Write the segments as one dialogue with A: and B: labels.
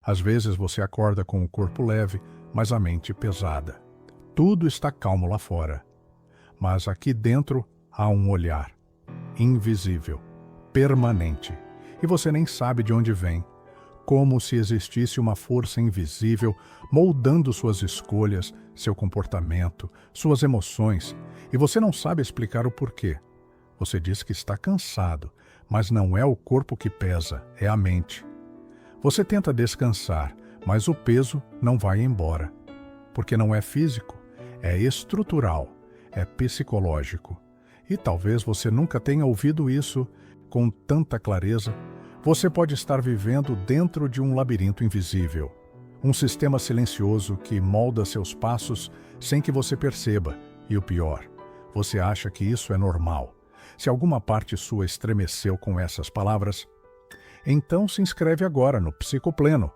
A: Às vezes você acorda com o corpo leve, mas a mente pesada. Tudo está calmo lá fora. Mas aqui dentro há um olhar, invisível, permanente, e você nem sabe de onde vem, como se existisse uma força invisível moldando suas escolhas, seu comportamento, suas emoções, e você não sabe explicar o porquê. Você diz que está cansado, mas não é o corpo que pesa, é a mente. Você tenta descansar, mas o peso não vai embora, porque não é físico, é estrutural, é psicológico. E talvez você nunca tenha ouvido isso com tanta clareza. Você pode estar vivendo dentro de um labirinto invisível, um sistema silencioso que molda seus passos sem que você perceba. E o pior, você acha que isso é normal. Se alguma parte sua estremeceu com essas palavras, então se inscreve agora no Psicopleno,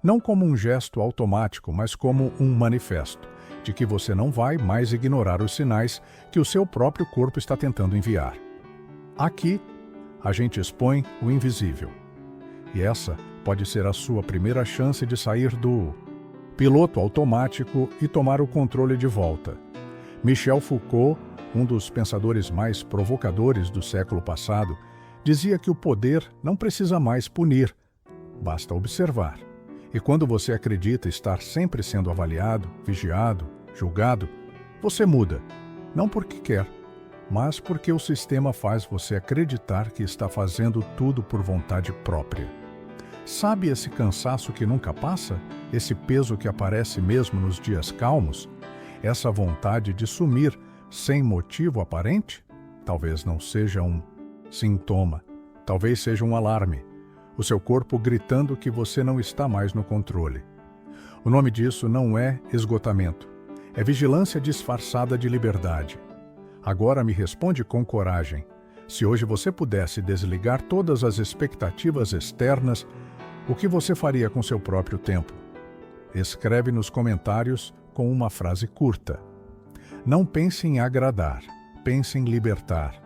A: não como um gesto automático, mas como um manifesto de que você não vai mais ignorar os sinais que o seu próprio corpo está tentando enviar. Aqui, a gente expõe o invisível. E essa pode ser a sua primeira chance de sair do piloto automático e tomar o controle de volta. Michel Foucault, um dos pensadores mais provocadores do século passado, dizia que o poder não precisa mais punir, basta observar. E quando você acredita estar sempre sendo avaliado, vigiado, julgado, você muda, não porque quer, mas porque o sistema faz você acreditar que está fazendo tudo por vontade própria. Sabe esse cansaço que nunca passa? Esse peso que aparece mesmo nos dias calmos? Essa vontade de sumir sem motivo aparente? Talvez não seja um sintoma, talvez seja um alarme. O seu corpo gritando que você não está mais no controle. O nome disso não é esgotamento, é vigilância disfarçada de liberdade. Agora me responde com coragem. Se hoje você pudesse desligar todas as expectativas externas, o que você faria com seu próprio tempo? Escreve nos comentários com uma frase curta. Não pense em agradar, pense em libertar.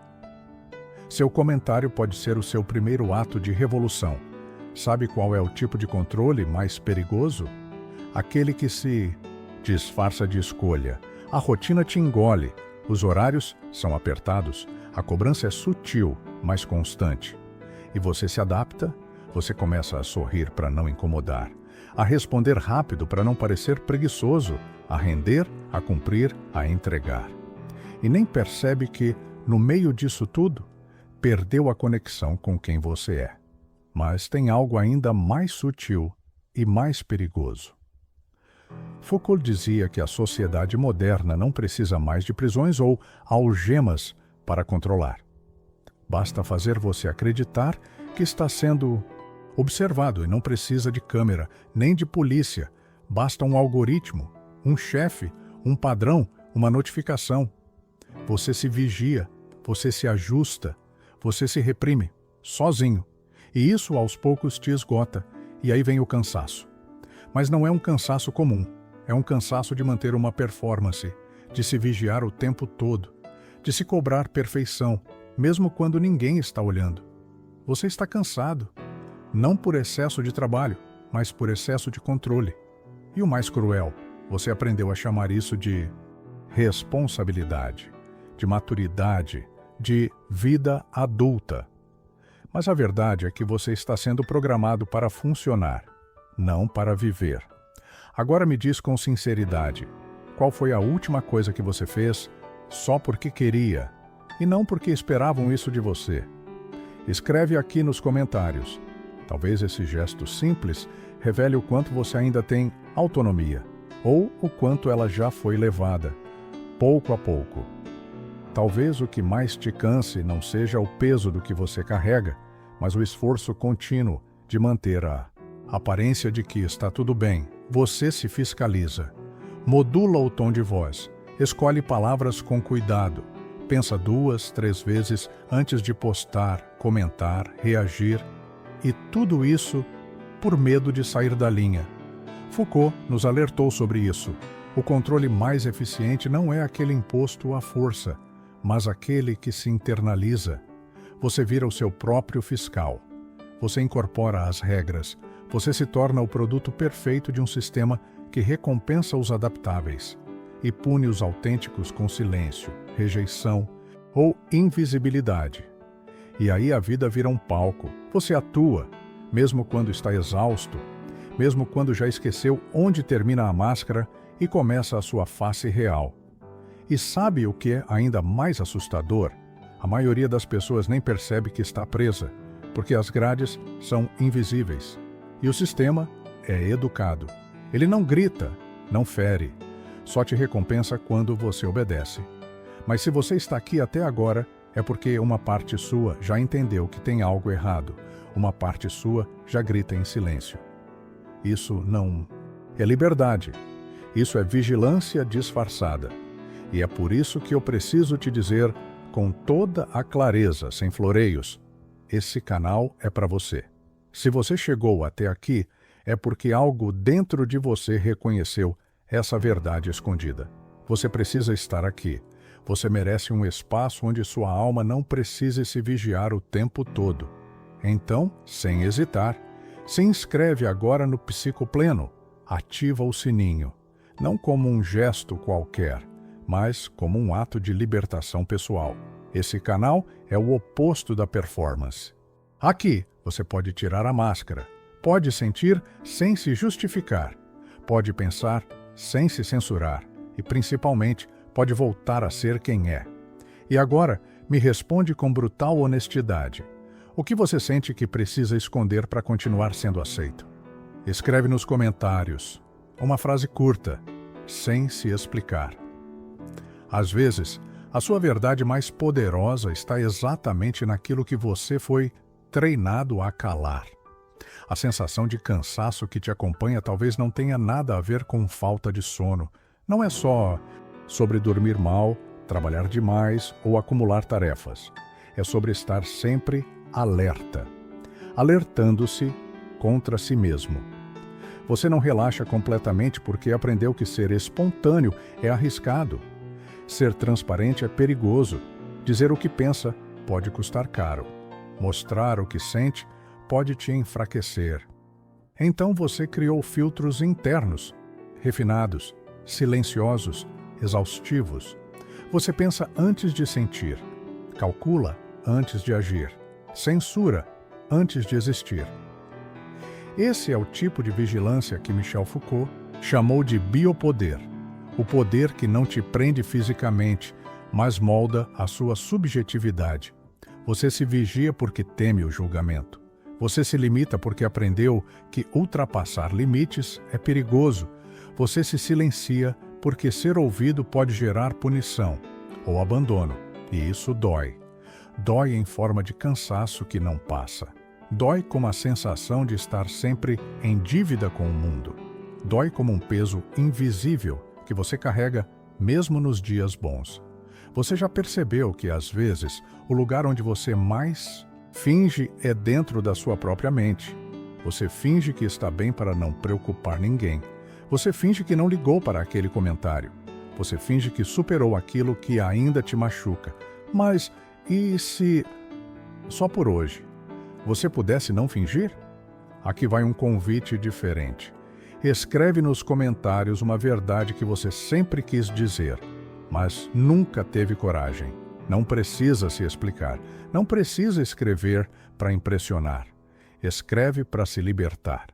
A: Seu comentário pode ser o seu primeiro ato de revolução. Sabe qual é o tipo de controle mais perigoso? Aquele que se disfarça de escolha. A rotina te engole, os horários são apertados, a cobrança é sutil, mas constante. E você se adapta, você começa a sorrir para não incomodar, a responder rápido para não parecer preguiçoso, a render, a cumprir, a entregar. E nem percebe que, no meio disso tudo, perdeu a conexão com quem você é. Mas tem algo ainda mais sutil e mais perigoso. Foucault dizia que a sociedade moderna não precisa mais de prisões ou algemas para controlar. Basta fazer você acreditar que está sendo observado e não precisa de câmera, nem de polícia. Basta um algoritmo, um chefe, um padrão, uma notificação. Você se vigia, você se ajusta, você se reprime, sozinho. E isso aos poucos te esgota, e aí vem o cansaço. Mas não é um cansaço comum, é um cansaço de manter uma performance, de se vigiar o tempo todo, de se cobrar perfeição, mesmo quando ninguém está olhando. Você está cansado, não por excesso de trabalho, mas por excesso de controle. E o mais cruel, você aprendeu a chamar isso de responsabilidade, de maturidade, de vida adulta. Mas a verdade é que você está sendo programado para funcionar, não para viver. Agora me diz com sinceridade, qual foi a última coisa que você fez só porque queria, e não porque esperavam isso de você? Escreve aqui nos comentários. Talvez esse gesto simples revele o quanto você ainda tem autonomia, ou o quanto ela já foi levada, pouco a pouco. Talvez o que mais te canse não seja o peso do que você carrega, mas o esforço contínuo de manter a aparência de que está tudo bem. Você se fiscaliza, modula o tom de voz, escolhe palavras com cuidado, pensa 2, 3 vezes antes de postar, comentar, reagir, e tudo isso por medo de sair da linha. Foucault nos alertou sobre isso. O controle mais eficiente não é aquele imposto à força, mas aquele que se internaliza. Você vira o seu próprio fiscal. Você incorpora as regras. Você se torna o produto perfeito de um sistema que recompensa os adaptáveis e pune os autênticos com silêncio, rejeição ou invisibilidade. E aí a vida vira um palco. Você atua, mesmo quando está exausto, mesmo quando já esqueceu onde termina a máscara e começa a sua face real. E sabe o que é ainda mais assustador? A maioria das pessoas nem percebe que está presa, porque as grades são invisíveis. E o sistema é educado. Ele não grita, não fere, só te recompensa quando você obedece. Mas se você está aqui até agora, é porque uma parte sua já entendeu que tem algo errado. Uma parte sua já grita em silêncio. Isso não é liberdade. Isso é vigilância disfarçada. E é por isso que eu preciso te dizer, com toda a clareza, sem floreios, esse canal é para você. Se você chegou até aqui, é porque algo dentro de você reconheceu essa verdade escondida. Você precisa estar aqui. Você merece um espaço onde sua alma não precise se vigiar o tempo todo. Então, sem hesitar, se inscreve agora no Psicopleno. Ativa o sininho, não como um gesto qualquer, mas como um ato de libertação pessoal. Esse canal é o oposto da performance. Aqui, você pode tirar a máscara, pode sentir sem se justificar, pode pensar sem se censurar e, principalmente, pode voltar a ser quem é. E agora, me responde com brutal honestidade. O que você sente que precisa esconder para continuar sendo aceito? Escreve nos comentários uma frase curta, sem se explicar. Às vezes, a sua verdade mais poderosa está exatamente naquilo que você foi treinado a calar. A sensação de cansaço que te acompanha talvez não tenha nada a ver com falta de sono. Não é só sobre dormir mal, trabalhar demais ou acumular tarefas. É sobre estar sempre alerta, alertando-se contra si mesmo. Você não relaxa completamente porque aprendeu que ser espontâneo é arriscado. Ser transparente é perigoso. Dizer o que pensa pode custar caro. Mostrar o que sente pode te enfraquecer. Então você criou filtros internos, refinados, silenciosos, exaustivos. Você pensa antes de sentir, calcula antes de agir, censura antes de existir. Esse é o tipo de vigilância que Michel Foucault chamou de biopoder, o poder que não te prende fisicamente, mas molda a sua subjetividade. Você se vigia porque teme o julgamento. Você se limita porque aprendeu que ultrapassar limites é perigoso. Você se silencia porque ser ouvido pode gerar punição ou abandono, e isso dói. Dói em forma de cansaço que não passa. Dói como a sensação de estar sempre em dívida com o mundo. Dói como um peso invisível que você carrega mesmo nos dias bons. Você já percebeu que, às vezes, o lugar onde você mais finge é dentro da sua própria mente. Você finge que está bem para não preocupar ninguém. Você finge que não ligou para aquele comentário. Você finge que superou aquilo que ainda te machuca. Mas e se, só por hoje, você pudesse não fingir? Aqui vai um convite diferente. Escreve nos comentários uma verdade que você sempre quis dizer, mas nunca teve coragem. Não precisa se explicar. Não precisa escrever para impressionar. Escreve para se libertar.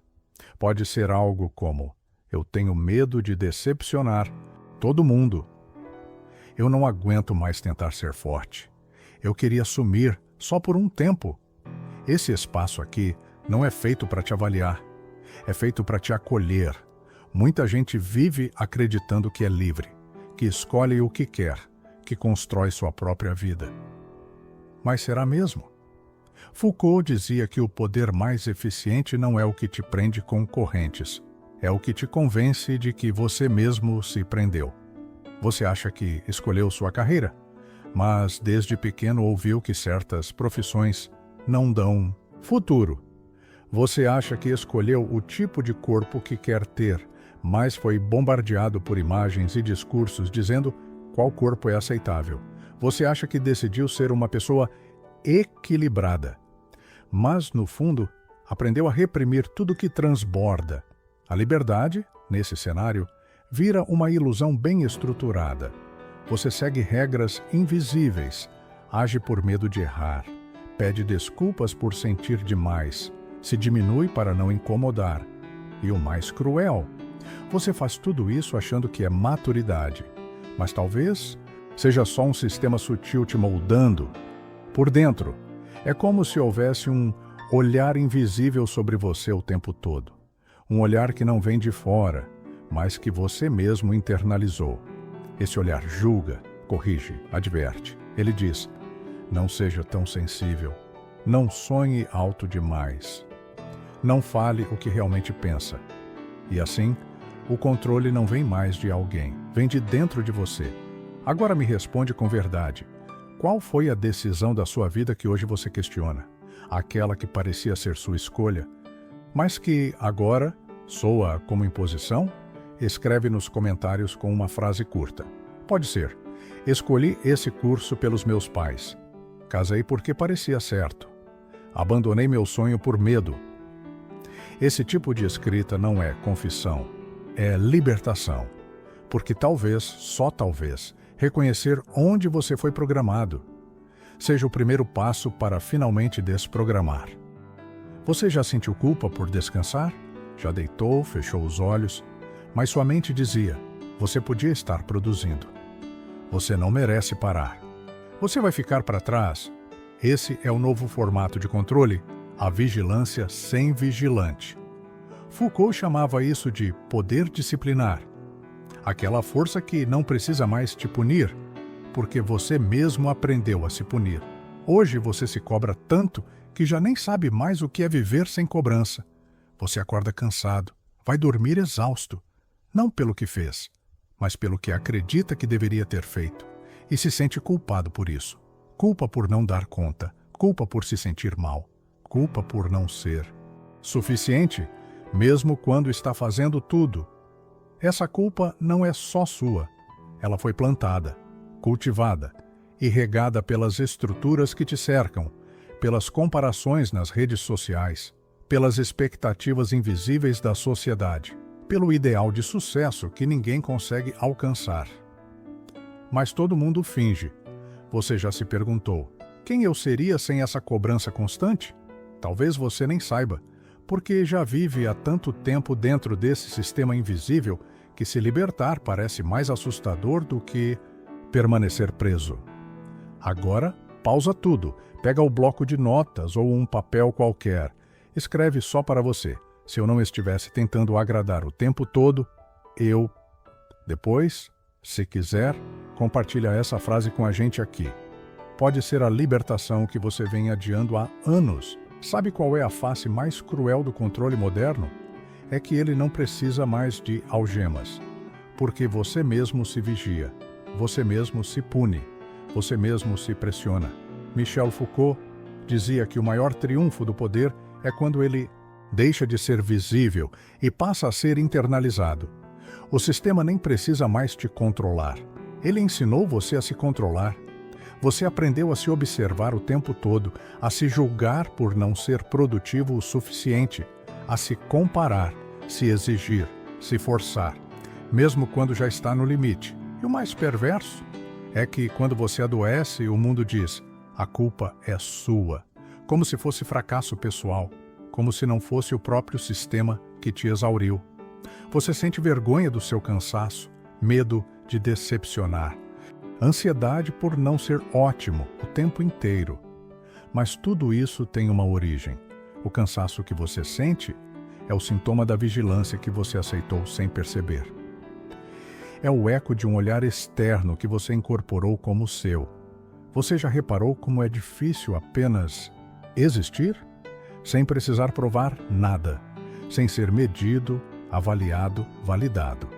A: Pode ser algo como: eu tenho medo de decepcionar todo mundo. Eu não aguento mais tentar ser forte. Eu queria sumir só por um tempo. Esse espaço aqui não é feito para te avaliar. É feito para te acolher. Muita gente vive acreditando que é livre, que escolhe o que quer, que constrói sua própria vida. Mas será mesmo? Foucault dizia que o poder mais eficiente não é o que te prende com correntes, é o que te convence de que você mesmo se prendeu. Você acha que escolheu sua carreira, mas desde pequeno ouviu que certas profissões não dão futuro. Você acha que escolheu o tipo de corpo que quer ter, mas foi bombardeado por imagens e discursos dizendo qual corpo é aceitável. Você acha que decidiu ser uma pessoa equilibrada, mas no fundo Aprendeu a reprimir tudo que transborda. A liberdade, nesse cenário, vira uma ilusão bem estruturada. Você segue regras invisíveis, age por medo de errar, pede desculpas por sentir demais, se diminui para não incomodar. E o mais cruel, você faz tudo isso achando que é maturidade, mas talvez seja só um sistema sutil te moldando. Por dentro, é como se houvesse um olhar invisível sobre você o tempo todo. Um olhar que não vem de fora, mas que você mesmo internalizou. Esse olhar julga, corrige, adverte. Ele diz: não seja tão sensível, não sonhe alto demais, não fale o que realmente pensa. E assim, o controle não vem mais de alguém, vem de dentro de você. Agora me responde com verdade. Qual foi a decisão da sua vida que hoje você questiona? Aquela que parecia ser sua escolha, mas que agora soa como imposição? Escreve nos comentários com uma frase curta. Pode ser: escolhi esse curso pelos meus pais. Casei porque parecia certo. Abandonei meu sonho por medo. Esse tipo de escrita não é confissão, é libertação. Porque talvez, só talvez, reconhecer onde você foi programado seja o primeiro passo para finalmente desprogramar. Você já sentiu culpa por descansar? Já deitou, fechou os olhos, mas sua mente dizia: você podia estar produzindo. Você não merece parar. Você vai ficar para trás? Esse é o novo formato de controle, a vigilância sem vigilante. Foucault chamava isso de poder disciplinar. Aquela força que não precisa mais te punir, porque você mesmo aprendeu a se punir. Hoje você se cobra tanto que já nem sabe mais o que é viver sem cobrança. Você acorda cansado, vai dormir exausto, não pelo que fez, mas pelo que acredita que deveria ter feito, e se sente culpado por isso. Culpa por não dar conta, culpa por se sentir mal, culpa por não ser suficiente, mesmo quando está fazendo tudo. Essa culpa não é só sua. Ela foi plantada, cultivada e regada pelas estruturas que te cercam, pelas comparações nas redes sociais, pelas expectativas invisíveis da sociedade, pelo ideal de sucesso que ninguém consegue alcançar. Mas todo mundo finge. Você já se perguntou: quem eu seria sem essa cobrança constante? Talvez você nem saiba, porque já vive há tanto tempo dentro desse sistema invisível que se libertar parece mais assustador do que permanecer preso. Agora, pausa tudo, pega o bloco de notas ou um papel qualquer. Escreve só para você. Se eu não estivesse tentando agradar o tempo todo, eu... Depois, se quiser, compartilha essa frase com a gente aqui. Pode ser a libertação que você vem adiando há anos. Sabe qual é a face mais cruel do controle moderno? É que ele não precisa mais de algemas, porque você mesmo se vigia, você mesmo se pune, você mesmo se pressiona. Michel Foucault dizia que o maior triunfo do poder é quando ele deixa de ser visível e passa a ser internalizado. O sistema nem precisa mais te controlar. Ele ensinou você a se controlar. Você aprendeu a se observar o tempo todo, a se julgar por não ser produtivo o suficiente, a se comparar, se exigir, se forçar, mesmo quando já está no limite. E o mais perverso é que, quando você adoece, o mundo diz: a culpa é sua, como se fosse fracasso pessoal, como se não fosse o próprio sistema que te exauriu. Você sente vergonha do seu cansaço, medo de decepcionar, ansiedade por não ser ótimo o tempo inteiro. Mas tudo isso tem uma origem. O cansaço que você sente é o sintoma da vigilância que você aceitou sem perceber. É o eco de um olhar externo que você incorporou como seu. Você já reparou como é difícil apenas existir? Sem precisar provar nada, sem ser medido, avaliado, validado.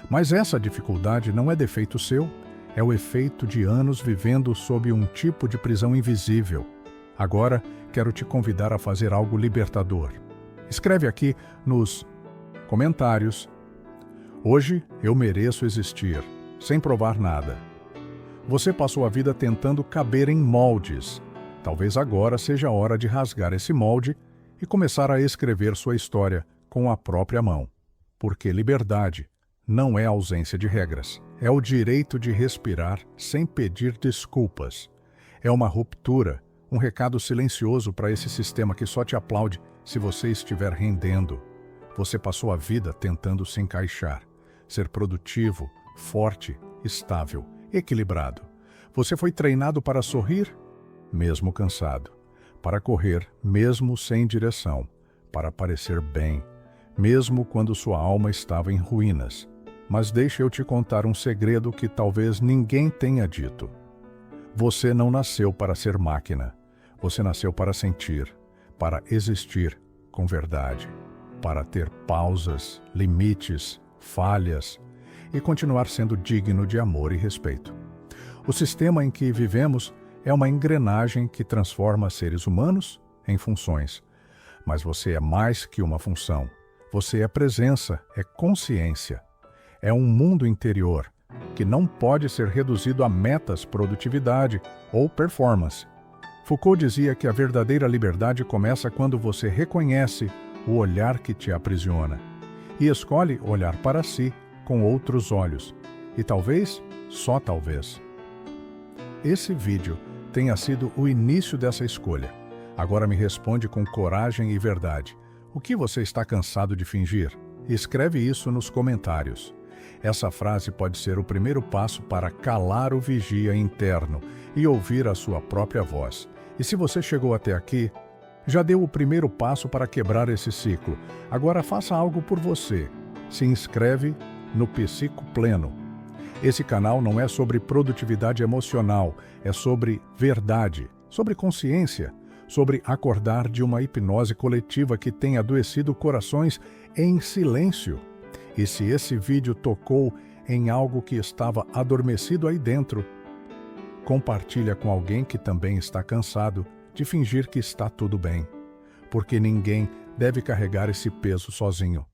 A: Mas essa dificuldade não é defeito seu, é o efeito de anos vivendo sob um tipo de prisão invisível. Agora, quero te convidar a fazer algo libertador. Escreve aqui nos comentários: hoje eu mereço existir, sem provar nada. Você passou a vida tentando caber em moldes. Talvez agora seja a hora de rasgar esse molde e começar a escrever sua história com a própria mão. Porque liberdade não é ausência de regras, é o direito de respirar sem pedir desculpas. É uma ruptura, um recado silencioso para esse sistema que só te aplaude se você estiver rendendo. Você passou a vida tentando se encaixar, ser produtivo, forte, estável, equilibrado. Você foi treinado para sorrir, mesmo cansado, para correr, mesmo sem direção, para parecer bem, mesmo quando sua alma estava em ruínas. Mas deixa eu te contar um segredo que talvez ninguém tenha dito. Você não nasceu para ser máquina. Você nasceu para sentir, para existir com verdade, para ter pausas, limites, falhas e continuar sendo digno de amor e respeito. O sistema em que vivemos é uma engrenagem que transforma seres humanos em funções. Mas você é mais que uma função. Você é presença, é consciência. É um mundo interior que não pode ser reduzido a metas, produtividade ou performance. Foucault dizia que a verdadeira liberdade começa quando você reconhece o olhar que te aprisiona e escolhe olhar para si com outros olhos. E talvez, só talvez, esse vídeo tenha sido o início dessa escolha. Agora me responde com coragem e verdade. O que você está cansado de fingir? Escreve isso nos comentários. Essa frase pode ser o primeiro passo para calar o vigia interno e ouvir a sua própria voz. E se você chegou até aqui, já deu o primeiro passo para quebrar esse ciclo. Agora faça algo por você. Se inscreve no Psico Pleno. Esse canal não é sobre produtividade emocional, é sobre verdade, sobre consciência, sobre acordar de uma hipnose coletiva que tem adoecido corações em silêncio. E se esse vídeo tocou em algo que estava adormecido aí dentro, compartilha com alguém que também está cansado de fingir que está tudo bem, porque ninguém deve carregar esse peso sozinho.